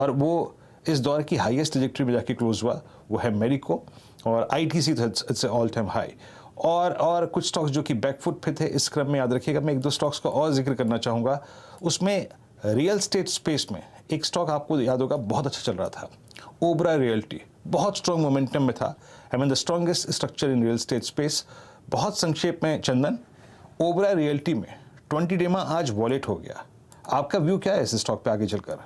और वो इस दौर की हाईएस्ट ट्रैजेक्टरी में जाके क्लोज हुआ, वो है मेरिको और ITC it's all time high. और कुछ स्टॉक्स जो कि बैकफुट पे थे, इस क्रम में याद रखिएगा। मैं एक दो स्टॉक्स का और जिक्र करना चाहूँगा। उसमें रियल स्टेट स्पेस में एक स्टॉक आपको याद होगा बहुत अच्छा चल रहा था, ओबरा रियल्टी, बहुत स्ट्रॉन्ग मोमेंटम में था। I mean the strongest structure in real estate space. बहुत संक्षेप में चंदन, ओबरा रियल्टी में 20 डे में आज वॉलेट हो गया। आपका व्यू क्या है इस स्टॉक पे आगे चलकर?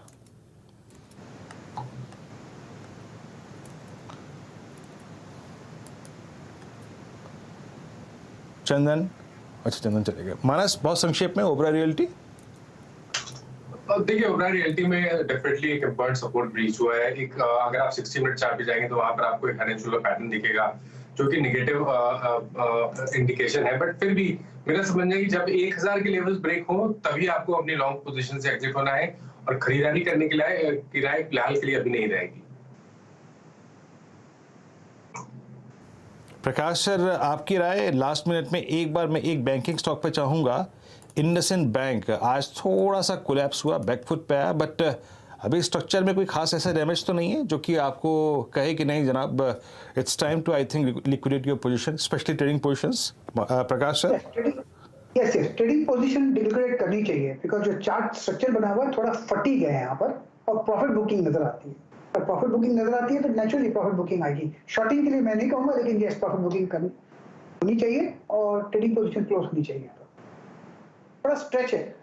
चंदन, अच्छा चंदन चले गए। मानस, बहुत संक्षेप में ओबरा रियल्टी। देखिए, ओबरा रियल्टी में डेफिनेटली एक इम्पोर्टेंट सपोर्ट ब्रीच हुआ है। एक अगर आप 60 मिनट चार्ट पे जाएंगे तो वहां पर आपको एक हेड का पैटर्न दिखेगा जो कि नेगेटिव इंडिकेशन है। बट फिर भी मेरा समझना है कि जब 1000 के लेवल्स ब्रेक हो तभी आपको अपनी लॉन्ग पोजीशन से एग्जिट होना है और खरीदारी करने के लिए किराए फिलहाल के लिए अभी नहीं रहेगी। प्रकाश सर, आपकी राय लास्ट मिनट में। एक बार मैं एक बैंकिंग स्टॉक पे चाहूंगा, इंडसइंड बैंक। आज थोड़ा सा कोलैप्स हुआ, बैकफुट पे आया, बट अभी स्ट्रक्चर में कोई खास ऐसा डैमेज तो नहीं है जो कि आपको कहे कि नहीं जनाब it's time to I think liquidate your position, specially trading positions. Prakash sir. Yes, trading position liquidate करनी चाहिए बिकॉज जो चार्ट स्ट्रक्चर बना हुआ है थोड़ा फटी गया है यहाँ पर और प्रॉफिट बुकिंग नजर आती है। अगर प्रॉफिट बुकिंग नजर आती है तो नेचुरली प्रॉफिट बुकिंग आएगी। शॉर्टिंग के लिए मैं नहीं कहूंगा, लेकिन यस, प्रॉफिट बुकिंग करनी होनी चाहिए और ट्रेडिंग पोजीशन क्लोज होनी चाहिए। थोड़ा स्ट्रेच है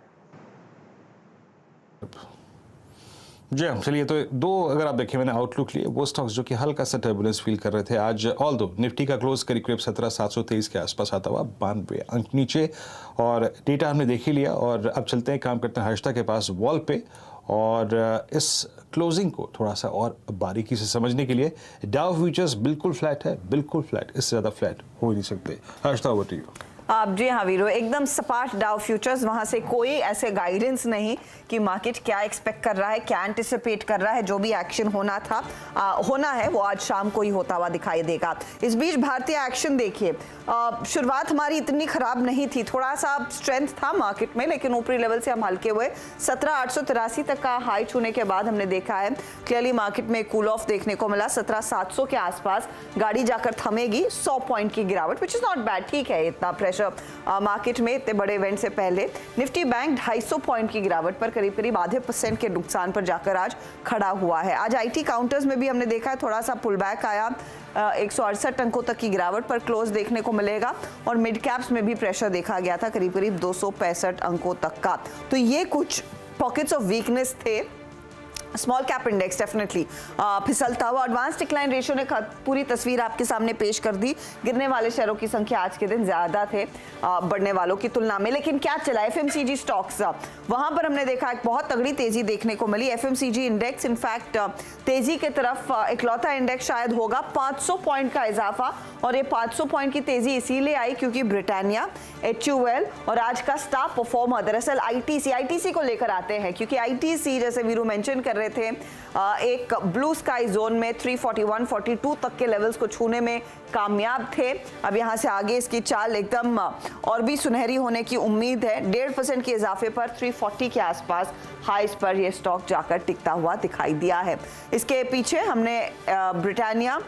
जी हाँ। चलिए, तो दो अगर आप देखें मैंने आउटलुक लिए, वो स्टॉक्स जो कि हल्का सा टर्बुलेंस फील कर रहे थे आज, ऑल दो निफ्टी का क्लोज करीब करीब 17,723 के आसपास आता हुआ 92 अंक नीचे, और डेटा हमने देख ही लिया। और अब चलते हैं, काम करते हैं हर्षिता के पास वॉल पे, और इस क्लोजिंग को थोड़ा सा और बारीकी से समझने के लिए। डाउ फ्यूचर्स बिल्कुल फ्लैट है, बिल्कुल फ्लैट, इससे ज़्यादा फ्लैट हो ही नहीं सकते। Harshita, over to you. जी हाँ वीरो, एकदम सपाट डाउ फ्यूचर्स, वहां से कोई ऐसे गाइडेंस नहीं कि मार्केट क्या एक्सपेक्ट कर रहा है, क्या एंटिसिपेट कर रहा है। जो भी एक्शन होना था होना है वो आज शाम को ही होता हुआ दिखाई देगा। इस बीच भारतीय एक्शन देखिए, शुरुआत हमारी इतनी खराब नहीं थी, थोड़ा सा स्ट्रेंथ था मार्केट में, लेकिन ऊपरी लेवल से हम हल्के हुए 17,883 तक का हाई छूने के बाद हमने देखा है क्लियरली मार्केट में कूल ऑफ देखने को मिला। 17,700 के आसपास गाड़ी जाकर थमेगी, 100 पॉइंट की गिरावट, विच इज नॉट बैड, ठीक है इतना प्रेशर मार्केट में इतने बड़े इवेंट से पहले। निफ्टी बैंक 250 पॉइंट की गिरावट पर करीब करीब आधे % के नुकसान पर जाकर आज खड़ा हुआ है। आज आईटी काउंटर्स में भी हमने देखा है थोड़ा सा पुल बैक आया, 168 अंकों तक की गिरावट पर क्लोज देखने को मिलेगा। और मिड कैप्स में भी प्रेशर देखा गया था करीब करीब 265 अंकों तक का। तो ये कुछ पॉकेट्स ऑफ वीकनेस थे। स्मॉल कैप इंडेक्स डेफिनेटली फिसलता हुआ, एडवांस डिक्लाइन रेशियो ने पूरी तस्वीर आपके सामने पेश कर दी। गिरने वाले शेयरों की संख्या आज के दिन ज्यादा थे बढ़ने वालों की तुलना में। लेकिन क्या चला, एफएमसीजी स्टॉक्स, वहां पर हमने देखा एक बहुत तगड़ी तेजी देखने को मिली। एफएमसीजी इंडेक्स इनफैक्ट तेजी के तरफ इकलौता इंडेक्स शायद होगा, 500 पॉइंट का इजाफा। और ये 500 पॉइंट की तेजी इसीलिए आई क्योंकि ब्रिटानिया, HUL और आज का स्टार परफॉर्मर दरअसल आईटीसी को लेकर आते हैं, क्योंकि आईटीसी जैसे वीरू मेंशन कर रहे थे एक ब्लू स्काई जोन में 341, 42 तक के लेवल्स को छूने में कामयाब थे। अब यहां से आगे इसकी चाल एकदम और भी सुनहरी होने की उम्मीद है। 1.5% के इजाफे पर 340 के आसपास हाइस पर यह स्टॉक जाकर टिकता हुआ दिखाई दिया है। इसके पीछे हमने ब्रिटानिया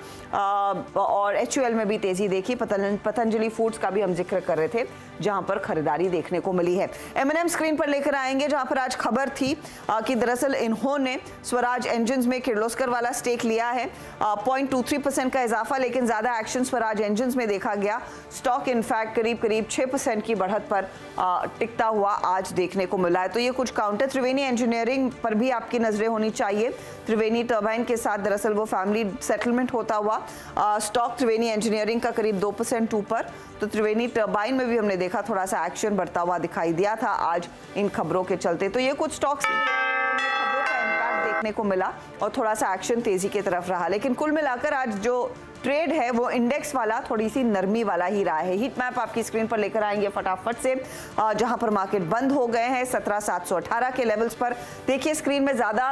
और HUL में भी तेजी देखी। पतंजलि फूड्स का भी हम जिक्र कर रहे थे जहां पर खरीदारी देखने को मिली है। M&M स्क्रीन पर लेकर आएंगे, जहां पर आज खबर थी कि दरअसल इन्होंने स्वराज इंजन्स में किर्लोस्कर वाला स्टेक लिया है। 0.23% का इजाफा, लेकिन ज्यादा एक्शन स्वराज इंजन्स में देखा गया। स्टॉक इनफैक्ट करीब करीब 6% की बढ़त पर टिकता हुआ आज देखने को मिला है। तो ये कुछ काउंटर। त्रिवेणी इंजीनियरिंग पर भी आपकी नजरें होनी चाहिए। त्रिवेणी टर्बाइन के साथ दरअसल वो फैमिली सेटलमेंट होता हुआ स्टॉक त्रिवेणी इंजीनियरिंग का करीब 2% ऊपर। तो त्रिवेणी टर्बाइन में भी हमने देखा थोड़ा सा एक्शन बढ़ता हुआ दिखाई दिया था आज इन खबरों के चलते। तो ये कुछ स्टॉक्स देखने को मिला और थोड़ा सा एक्शन तेजी की तरफ रहा। लेकिन कुल मिलाकर आज जो ट्रेड है वो इंडेक्स वाला थोड़ी सी नरमी वाला ही रहा है। हीट मैप आपकी स्क्रीन पर लेकर आएंगे फटाफट से, जहां पर मार्केट बंद हो गए हैं 17,718 के लेवल्स पर। देखिए स्क्रीन में ज्यादा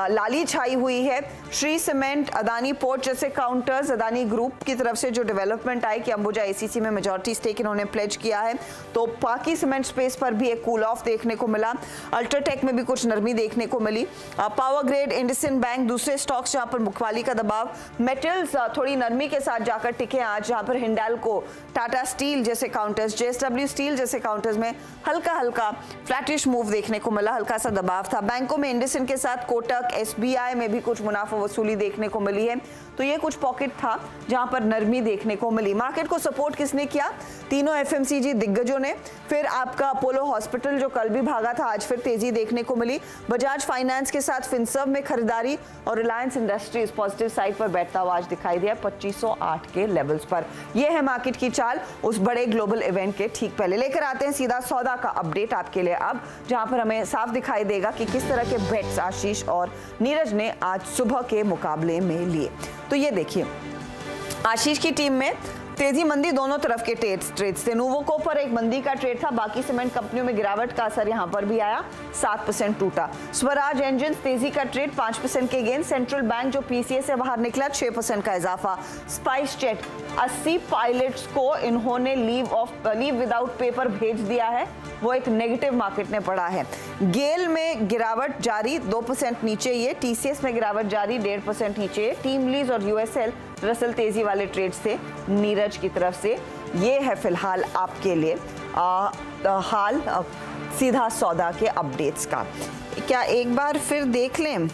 लाली छाई हुई है। श्री सीमेंट, अदानी पोर्ट जैसे काउंटर्स, अदानी ग्रुप की तरफ से जो डेवलपमेंट आई कि अंबुजा एसीसी में मेजॉरिटी स्टेक इन्होंने प्लेज किया है, तो बाकी सीमेंट स्पेस पर भी एक कूल ऑफ देखने को मिला। अल्ट्राटेक में भी कुछ नरमी देखने को मिली। पावर ग्रेड, इंडसइंड बैंक, दूसरे स्टॉक्स जहां पर मुखवाली का दबाव। मेटल्स थोड़ी नरमी के साथ जाकर टिके आज, जहां पर हिंडाल्को, टाटा स्टील जैसे काउंटर्स, जेएसडब्ल्यू स्टील जैसे काउंटर्स में हल्का हल्का फ्लैटिश मूव देखने को मिला, हल्का सा दबाव था। बैंकों में इंडसइंड के साथ कोटक, एसबीआई में भी कुछ मुनाफा वसूली देखने को मिली है। तो ये कुछ पॉकेट था जहां पर नरमी देखने को मिली। मार्केट को सपोर्ट किसने किया? तीनों एफएमसीजी दिग्गजों ने। फिर आपका अपोलो हॉस्पिटल जो कल भी भागा था, आज फिर तेजी देखने को मिली। बजाज फाइनेंस के साथ फिनसर्व में खरीदारी और रिलायंस इंडस्ट्रीज पॉजिटिव साइड पर बैठता हुआ आज दिखाई दिया 2508 के लेवल्स पर। यह है मार्केट की चाल उस बड़े ग्लोबल इवेंट के ठीक पहले। लेकर आते हैं सीधा सौदा का अपडेट आपके लिए अब, जहां पर हमें साफ दिखाई देगा कि किस तरह के बेट्स आशीष और नीरज ने आज सुबह के मुकाबले में लिए। तो ये देखिए आशीष की टीम में तेजी मंदी दोनों तरफ के ट्रेड्स थे। नूवोको पर एक मंदी का ट्रेड था, बाकी सीमेंट कंपनियों में गिरावट का असर यहां पर भी आया, 7% टूटा। स्वराज इंजन तेजी का ट्रेड, 5% के गेन। सेंट्रल बैंक जो पीसीए से बाहर निकला, 6% का इजाफा। स्पाइस जेट 80 पायलट्स को इन्होंने लीव विदाउट पेपर भेज दिया है, वो एक नेगेटिव मार्केट ने पड़ा है। गेल में गिरावट जारी, 2% नीचे ये। टीसीएस में गिरावट जारी, 1.5% नीचे। टीम लीज और यूएसएल रसल तेजी वाले ट्रेड्स थे नीरज की तरफ से। ये है फिलहाल आपके लिए हाल सीधा सौदा के अपडेट्स का। क्या एक बार फिर देख लें